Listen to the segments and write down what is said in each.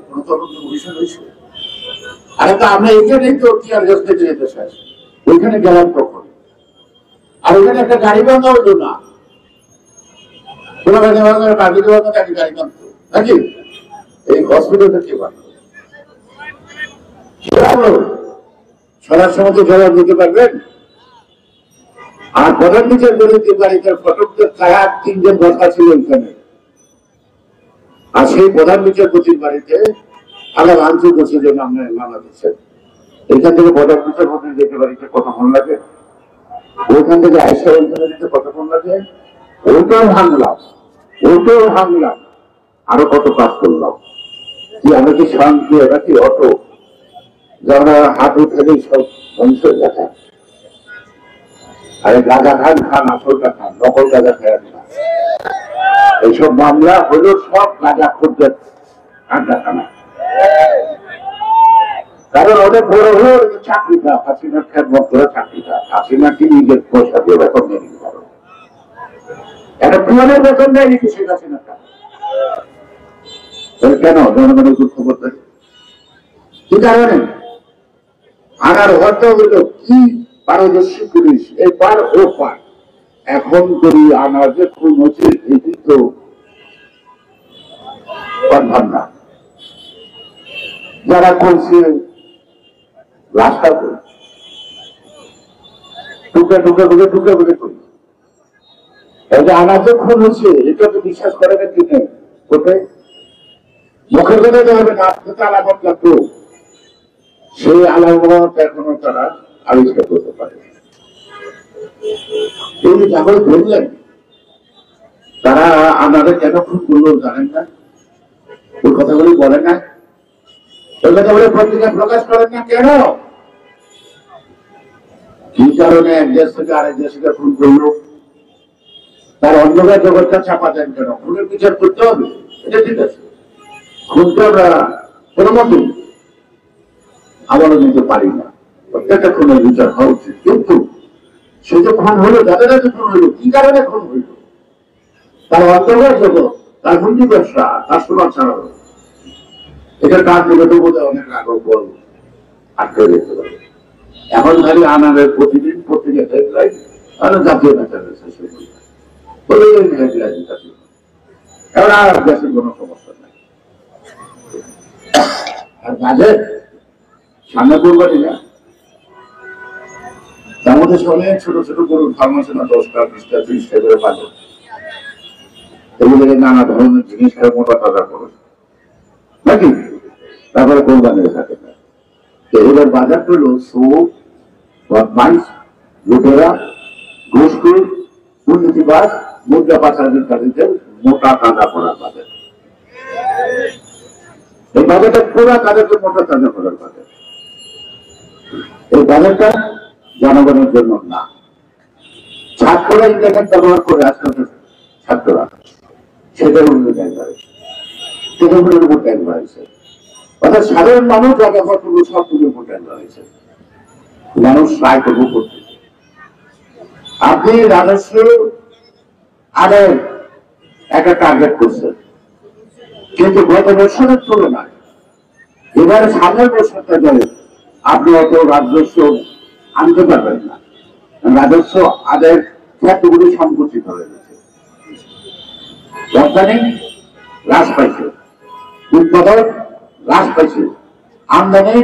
কোন তদন্ত কমিশন হয়েছে? আরে তো আমরা এখানেই তো টিয়ার গ্যাস থেকে যেতে চাই, ওইখানে গেলাম কখন? আর ওইখানে একটা গাড়ি ভাঙা হইলো না, কোনো গাড়ি ভাঙা গাড়ি ভাঙা তাকে গাড়ি ভাঙতো নাকি? এই হসপিটালটা কে ভাঙলো? সরার সময় তো জবাব দিতে পারবেন? আর প্রধান বিচারপতির বাড়িতে ফটকদের ছায়া 3 জন বসা ছিল ওইখানে, আর সেই প্রধান বিচারপতির বাড়িতে আলাদা ভাঙচুর করছে জন্য আমরা মামলা দিচ্ছেন। এখান থেকে প্রধান বিচারপতির যেতে বাড়িতে কতক্ষণ লাগে, ওইখান থেকে আয়সা ওইখানে যেতে কতক্ষণ লাগে, ওইটাও ভাঙলাম, আরো কত কাজ করলাম। কি আমরা কি শান্তি, এরা কি অটো যারা হাত উঠেলেই সব ধ্বংস হয়ে দেখা? আরে গাঁজা খান আসলটা খান, নকল গাঁজা খায় না। এইসব মামলা হলো সব গাঁজা খুঁজতে আড্ডাখানা। কারণ ওদের বড় হলো চাকরিটা, হাসিনার খেদমত করে চাকরিটা, হাসিনাকে নিজের পয়সা দিয়ে বেতন নিয়ে নিতে পারো। একটা পুরানের বেতন দেয় নাকি শেখ হাসিনাটা? কেন জনগণের খবর থাকে? কি কারণে? আনার হত্যা হইলো কি পারদর্শী পুলিশ, এই পার ও পার। এখন করি আনার যে খুন হচ্ছে এটি তো কনফার্ম না। যারা করছে রাস্তা করে টুকে করি, এই যে আনার যে খুন হচ্ছে এটা তো বিশ্বাস করে না। কি নেই কোথায় মুখের কথা হবে না, আলামত লাগতো, সেই আলামত এখনো তারা আবিষ্কার করতে পারে। এই যে যখন বললেন তারা আমাদের কেন খুন করলো জানেন না, ওই কথাগুলি বলে না, ওই কথাগুলি পত্রিকা প্রকাশ করেন না কেন? কি কারণে এক দেশ থেকে আরেক দেশকে খুন করলো তার অন্ধকার জগৎটা চাপা দেন কেন? খুনের বিচার করতে হবে, এটা ঠিক আছে। খুনটা আমরা কোনো মতেই আবারও নিতে পারি না, প্রত্যেকটা খুনের বিচার হওয়া উচিত। কিন্তু সে যে খুন হলো, যাদের যে খুন হইলো, কি কারণে খুন হইল, তার অন্তর্গত জগৎ, তার হুন্ডি ব্যবসা, তার সমাজ ছাড়ানো, এটা তার জগতে বোধহয় অনেক আগর বল আটকে যেতে পারে। এখন খালি আনারের প্রতিদিন পত্রিকা হেডলাইন, জাতীয় নেতা এখন আর দেশের কোনো সমস্যা নাই। আর বাজেট সামনে করবারই না, তার মধ্যে অনেক ছোট ছোট গরুর ফার্ম আছে না, 10টা 20টা 30টা করে বাজেট, এগুলোকে নানা ধরনের জিনিস খায় মোটা তাজা করে নাকি, তারপরে কোরবানির থাকে না। এবার বাজার হলো সুদ, বদমাইশ, লুটেরা, ঘুষখোর, দুর্নীতিবাজ, মুদ্রা পাচারের কাজে মোটা তাজা করার বাজার। এই বাজারটা পুরা তাদেরকে মোটা তাজা করার বাজার। এই বাজারটা জনগণের জন্য না। ছাত্ররা ইন্টারনেট ব্যবহার করে আজকাল ছাত্ররা সেটার উপরে ট্যাগ বাড়াইছে, সেটার উপর ট্যাগ বাড়াইছে, অর্থাৎ সাধারণ মানুষ ব্যবহার করবো সবগুলোর উপর ট্যাগ বাড়াইছে। মানুষ রায় করবো করতে, আপনি রাজস্ব আদায় একটা টার্গেট করছেন, কিন্তু গত বছরের তুলনায় এবারে সামনের বছরটা ধরে আপনি অত রাজস্ব আনতে পারবেন না। রাজস্ব আদায়ের ক্ষেত্রগুলি সংকুচিত হয়ে গেছে, রপ্তানি হ্রাস পাইছে, উৎপাদন হ্রাস পাইছে, আমদানি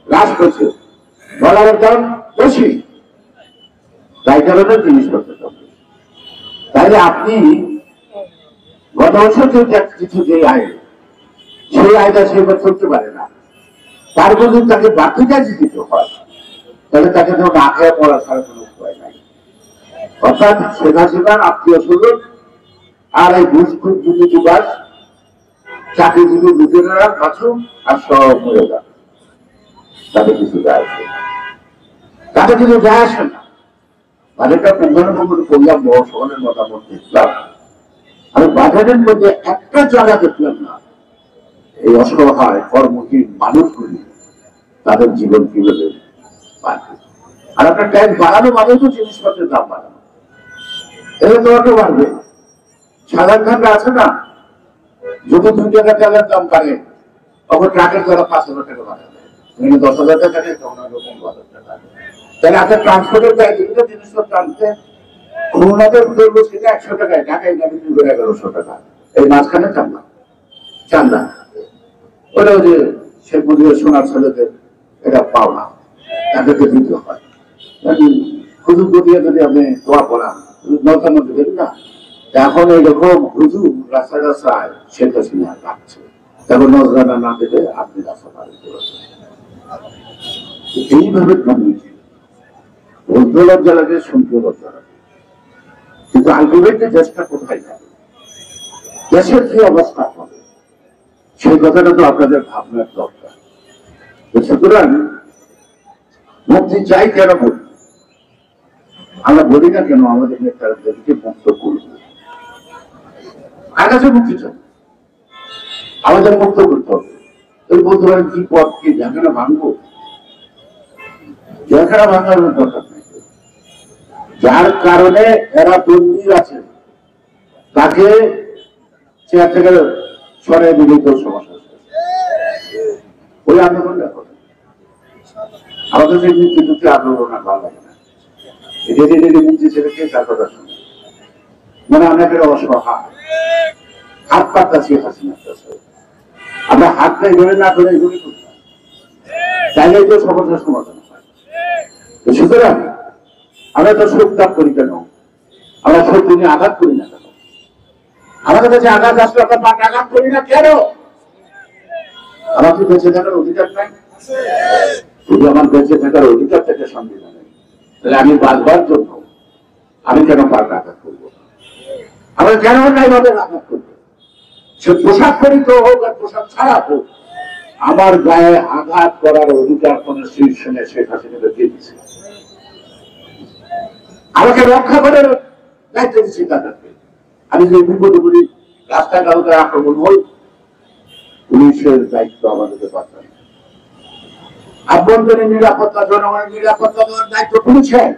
হ্রাস পাইছে, ডলারের দাম বেশি, তাই কারণে জিনিসপত্রের দাম বেশি। তাহলে আপনি গত বছর কিছু যে আয়, সেই আয়টা সে চলতে পারে না, তার যদি তাকে বাকি কাজ দিতে হয় তাহলে তাকে তো না খেয়ে পড়া ছাড়া কোনো উপায় নাই। অর্থাৎ শেখ হাসিনার আত্মীয় স্বজন আর এই ঘুষখোর দুর্নীতিবাজ চাকরিজীবী লুটেরা বাঁচুক আর সব মরে যাক, তাদের কিছু যায় আসে না, তাদের কিছু যায় আসে না। বাজেটটা প্রধানমন্ত্রী করলাম, বড় সমানের মতামত দেখলাম, আমি বাজেটের মধ্যে একটা জায়গা দেখলাম না এই অসহায় কর্মহীন মানুষগুলি তাদের জীবন কিভাবে বাঁচবে। আর আপনার ট্যাক্স বাড়ানো মানে তো জিনিসপত্রের দাম বাড়ানো, এটা তো অটো বাড়বে। সাধারণ খানরা আছে না, যদি 2 টাকা তেলের দাম বাড়ে তখন ট্রাকের দ্বারা 5,000 টাকা ভাড়া দেয়, 10,000 টাকা থাকে, তখন 15,000 টাকা। তাহলে আপনার ট্রান্সপোর্টের প্রায় দুটো জিনিসপত্র আনতে খুলনাতে ধরবো সেটা 100 টাকায়, ঢাকায় যাবে 1100 টাকা। এই মাঝখানে চান্দা ওটা ওই যে শেখ মুজিবের সোনার ছেলেদের এটা পাওনা, তাদেরকে দিতে হয়। হুজুর দিয়ে যদি আপনি দোয়া পড়ান, নৌকার মধ্যে দেবেন না। এখন এইরকম হুজুর রাস্তায় রাস্তায় শেখ হাসিনা রাখছে, তারপর নজরানা না পেতে আপনি রাস্তা পার করেছেন। এইভাবে দুর্নীতি বলতে লজ্জা লাগে, শুনতে লজ্জা লাগে, কিন্তু আলটিমেটলি দেশটা কোথায় যাবে, দেশের কি অবস্থা হবে, সেই কথাটা তো আপনাদের ভাবনার দরকার। সুতরাং মুক্তি চাই কেন বলি, আমরা বলি না কেন আমাদের নেতাদেরকে মুক্ত করব, কাছে মুক্তি চাই, আমাদের মুক্ত করতে হবে। এই বলতে পারেন কি পথ, কি জায়গাটা ভাঙবো, জায়গাটা ভাঙার দরকার নেই। যার কারণে এরা বন্দী আছে তাকে চেয়ার থেকে সরাই দিলে তো সমস্যা, ওই আন্দোলনটা করে আমাদের যে নীতি আন্দোলন ভালো লাগে না, নীতি ছেলেকে তার কথা শুনে মানে অনেকের অসহায়, হাত পাতাছি হাসিনার কাছে, আমরা হাত নাই ধরে না ধরে এগুলি করতাম, চাইলেই তো সমস্যার সমাধান হয়। সুতরাং আমরা তো শোক তাপ করি কেন, আমরা শত্রু নিয়ে আঘাত করি না কেন, আমাদের কাছে আঘাত আসলে আমরা পাক আঘাত করি না কেন? আমার কি বেঁচে থাকার অধিকার নাই? যদি আমার বেঁচে থাকার অধিকার থেকে সংবিধানে, তাহলে আমি বাঁচবার জন্য আমি কেন পাক আঘাত করবো? আমরা কেন অন্যায়ভাবে আঘাত করবো? সে পোশাক পরিত হোক আর পোশাক ছাড়া হোক, আমার গায়ে আঘাত করার অধিকার কোন শীর্ষে শেখ হাসিনাকে দিয়ে দিচ্ছে, আমাকে রক্ষা করার দায়িত্ব দিচ্ছি তাদেরকে। আমি যে বিপদে পড়ি, রাস্তায় কাউকে আক্রমণ হই, পুলিশের দায়িত্ব আমাদেরকে পাঠান, আভ্যন্তরীণ নিরাপত্তা, জনগণের নিরাপত্তা দেওয়ার দায়িত্ব পুলিশের,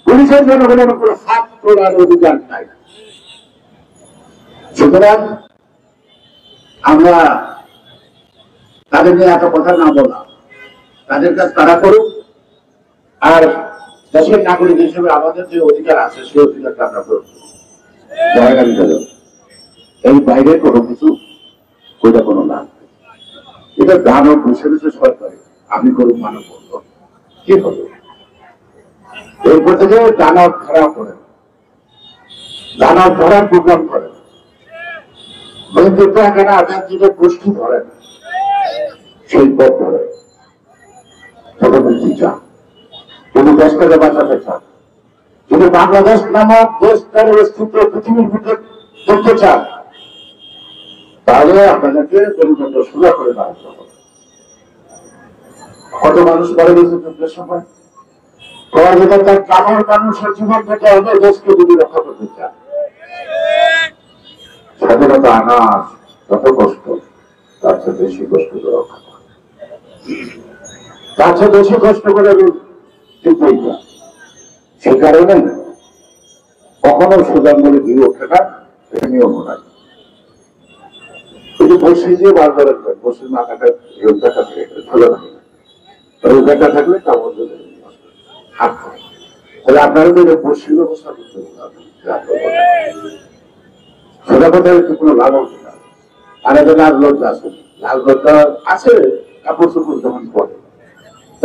পুলিশের জনগণের উপর হাত তোলার অধিকার নাই। সুতরাং আমরা তাদের নিয়ে এত কথা না বলা, তাদের কাজ তারা করুক, আর দেশের নাগরিক হিসেবে আমাদের যে অধিকার আছে সেই অধিকারটা আমরা প্রয়োগ করি। এই বাইরে কোনো কিছু ওইটা কোনো না, এটা দানব বসে বসে সরকারি, আমি করুক মানব বন্ধ কি হবে? এরপর থেকে দানব খারাপ করে, দানব ধরার প্রোগ্রাম করেন, এখানে আঘাত যেটা গোষ্ঠী ধরেন সেই পথ ধরে মুক্তি চান, কোনো দেশটাকে বাঁচাতে চান, যদি বাংলাদেশ নামক দেশটার অস্তিত্ব পৃথিবীর ভিতরে করতে চান, তাহলে আপনাদেরকে গণতন্ত্র সোজা করে দাঁড়াতে হবে। কত মানুষ মারা গেছে যুদ্ধের সময়, তার কামড় মানুষের জীবন থেকে হবে দেশকে যদি রক্ষা করতে চান। স্বাধীনতা আনা যত কষ্ট, তার চেয়ে বেশি কষ্ট করে রক্ষা করা, তার চেয়ে বেশি কষ্ট করে ঠিক এইটা। সে কারণে কখনো সুদান বলে দিয়ে ওঠেটা এটা নিয়ম নাই। কিন্তু বসে যে বারবার বসে মাথাটা রোজা থাকে ভালো লাগে না, রোজাটা থাকলে কাপড় হাত থাকে, তাহলে আপনারা তো বসির ব্যবস্থা করতে হবে। সোজা কথা একটু কোনো লাভ হচ্ছে না, আর একটা লাল লজ্জা আছে, লাল লজ্জা আছে কাপড় চোপড় যখন পরে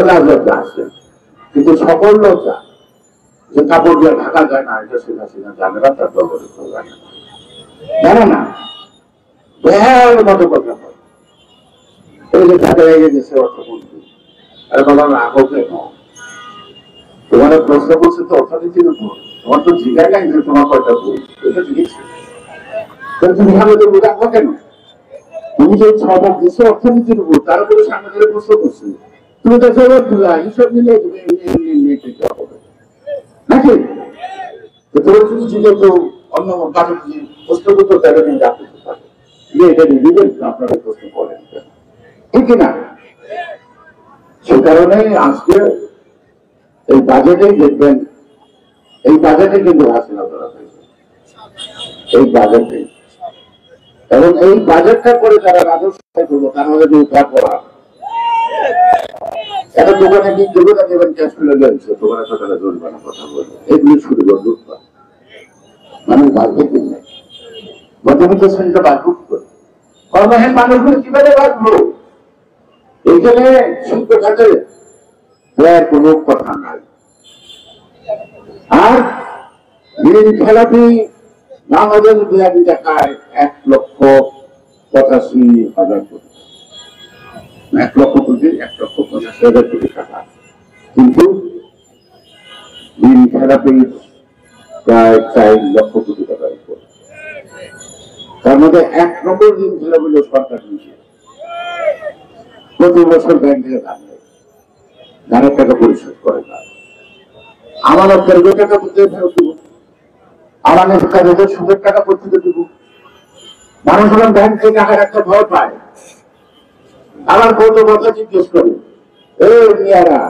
লাল লজ্জা আছে, কিন্তু সকল লজ্জা যে কাপড় দিয়ে ঢাকা যায় না, এটা সেটা সেটা জানে না, তার দলের জানে না, বেহার মতো কথা হয়। এই যে ঢাকা লেগে গেছে অর্থমন্ত্রী, আরে বলা না হোক তোমার প্রশ্ন করছে তো অর্থনীতির উপর, তোমার তো জিজ্ঞাসা নাই যে তোমার কয়টা বই, এটা জিজ্ঞেস তুমি আমাদের রাখবো কেন? তুমি যে ছবক দিচ্ছ অর্থনীতির উপর, তার উপরে সামনে ধরে প্রশ্ন করছে, তুমি তো জবাব দিলা, হিসাব নিলে হবে নাকি? তোমার যদি জিজ্ঞেস অন্য কারণ প্রশ্ন করতো তাহলে তুমি রাখতে পারবে, এটা দিবেন আপনারা প্রশ্ন করেন ঠিক না? সে কারণে আজকে এই বাজেটেই দেখবেন, এই বাজেটে কিন্তু হাসিনা করা হয়েছে, এই বাজেটে এবং এই বাজেটটা করে যারা রাজস্ব আদায় করবো তারা হলে উদ্ধার করা একটা দোকানে কি দেবে না দেবেন ক্যাশ ফেলে গেছে দোকানে সকালে জরিমানা কথা বলবে এগুলি শুরু করল মানুষ বাঁচবে কি না মধ্যবিত্ত শ্রেণীটা বাঁচব কর্মহীন মানুষগুলো কিভাবে বাঁচবো এইখানে শিল্প খাতে ব্যয়ের কোনো কথা নাই আর ঋণ খেলাপি বাংলাদেশ বিহারি টাকায় 1,85,000 কোটি 1,85,000 কোটি টাকা কিন্তু ঋণ খেলাপি প্রায় 4 লক্ষ কোটি টাকার উপর তার মধ্যে 1 নম্বর ঋণ খেলাপি সরকার নিচ্ছে প্রতি বছর ব্যাংক থেকে ধার নেয় ধারের টাকা পরিশোধ করে না আমাদের টাকা কোথায় ফেরত দেবো আমাদের কাজে সুদের টাকা কোথায় দেবো মানুষ যখন ব্যাংক থেকে টাকা রাখতে ভয় পায় আবার কত কথা জিজ্ঞেস করে এই মেয়েরা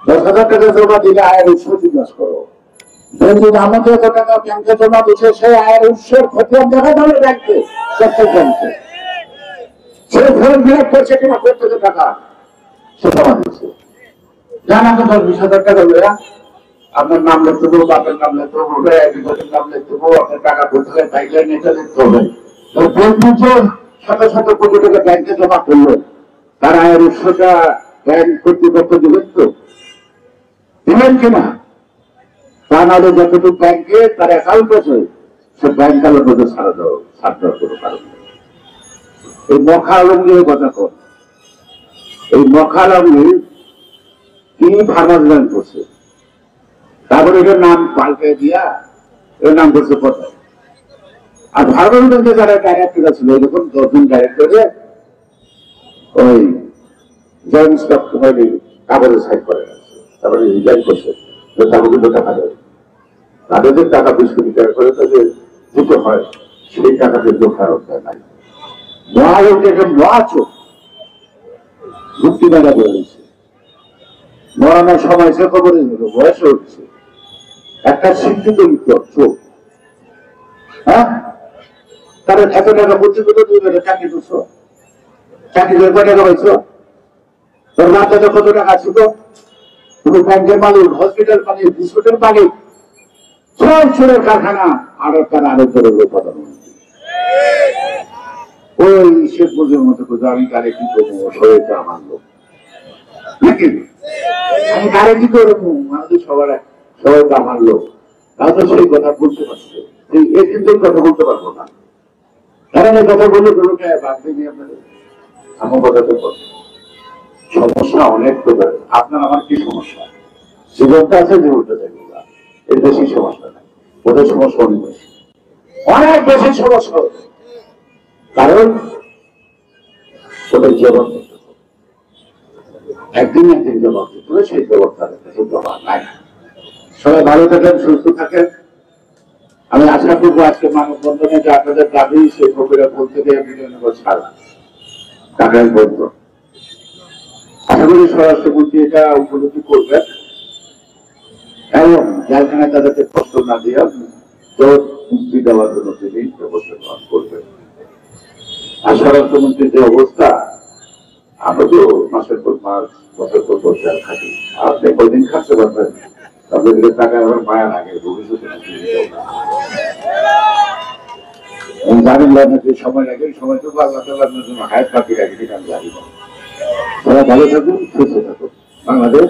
10,000 টাকা জমা দিলে আয়ের উৎস জিজ্ঞাসা করো যদি আমাকে এত টাকা ব্যাংকে জমা দিচ্ছে সেই আয়ের উৎসের খতিয়ান দেখা যাবে ব্যাংকে প্রত্যেক ব্যাংকে সে ফর্ম ফিল আপ করছে কিনা প্রত্যেকে টাকা সে জমা দিচ্ছে জান আমি 10,000-20,000 টাকা দেয়া আপনার নাম লিখতে দেবো বাপের নাম লিখতে হবে একজনের নাম লিখতে দেবো আপনার টাকা বলতে হবে পাইকারি এটা লিখতে হবে শত শত কোটি টাকা ব্যাংকে জমা করলো তার আয়ের উৎসটা ব্যাংক কর্তৃপক্ষ দেবেন তো দিবেন কিনা তা নাহলে যতটুকু ব্যাংকে তার অ্যাকাউন্ট আছে সে ব্যাংক কালের মধ্যে ছাড়া দেওয়ার কোনো কারণ নেই এই মখা আলমগীরের কথা কর এই মখা আলমগীর তিনি ফার্মাস ব্যাংক করছে তারপরে এটার নাম পাল্টে দিয়া এর নাম করছে কোথায় আর ফার্মাস ব্যাংকে যারা ডাইরেক্টর ছিল এরকম 10 জন ডাইরেক্টরে ওই জয়েন্ট স্টক হয়নি কাগজে সাইন করে আছে তারপরে রিজাইন করছে তাদের টাকা দেয় তাদের টাকা 20 কোটি টাকা করে তাদের দিতে হয় সেই টাকা কিন্তু ফেরত দেয় নাই মুক্তি মেলা বেরিয়েছে মরানোর সময় সে খবরে বয়স হচ্ছে একটা শিক্ষিত চোখ হ্যাঁ তারা এত টাকা প্রতিযোগিতা তুই চাকরি করছো চাকরি করে কয় টাকা পাইছো তোর বাচ্চাতে কত টাকা ছিল তুমি ব্যাংকের মালিক হসপিটাল মালিক বিস্কুটের মালিক সব ছোটের কারখানা আরো তার আরো করে প্রধানমন্ত্রী ওই শেখ মুজিবের মতো করছে আমি কারে কি করবো সবাইটা আমার লোক নাকি আমি কারে কি করবো আমাদের সবাই তো আমার লোক তাও তো সেই কথা বলতে পারছে এই কিন্তু কথা বলতে পারবো না কারণ এই কথা বলে কোনোটা বাঁধতে নিয়ে আপনাদের আমার কথাতে সমস্যা অনেক প্রকার আপনার আমার কি সমস্যা জীবনটা আছে জীবনটা থাকবে না এর বেশি সমস্যা নাই ওদের সমস্যা অনেক বেশি সমস্যা কারণ ওদের জবাব দিতে একদিন জবাব দিতে হবে সেই জবাব তাদের কাছে জবাব নাই সবাই ভালো থাকেন সুস্থ থাকেন আমি আশা করবো আজকে মানববন্ধনে যে আপনাদের দাবি সেই কবিরা বলতে গিয়ে বিজয়নগর ছাড়া টাকায় বলতো আশা করি স্বরাষ্ট্রমন্ত্রী এটা উপলব্ধি করবেন এবং জেলখানায় তাদেরকে কষ্ট না দিয়ে মুক্তি দেওয়ার জন্য তিনি ব্যবস্থা গ্রহণ করবেন আর স্বরাষ্ট্রমন্ত্রীর যে অবস্থা আমরা তো মাসের পর মাস বছর পর বছর খাটি আপনি কয়দিন খাটতে পারবেন তাদের টাকা আবার মায়া লাগে ভবিষ্যতে জানেন যে সময় লাগে সময়টুকু আল্লাহ তাআলার জন্য হায়াত বাকি রাখে আমি জানি না। তারা ভালো থাকুন সুস্থ থাকুন বাংলাদেশ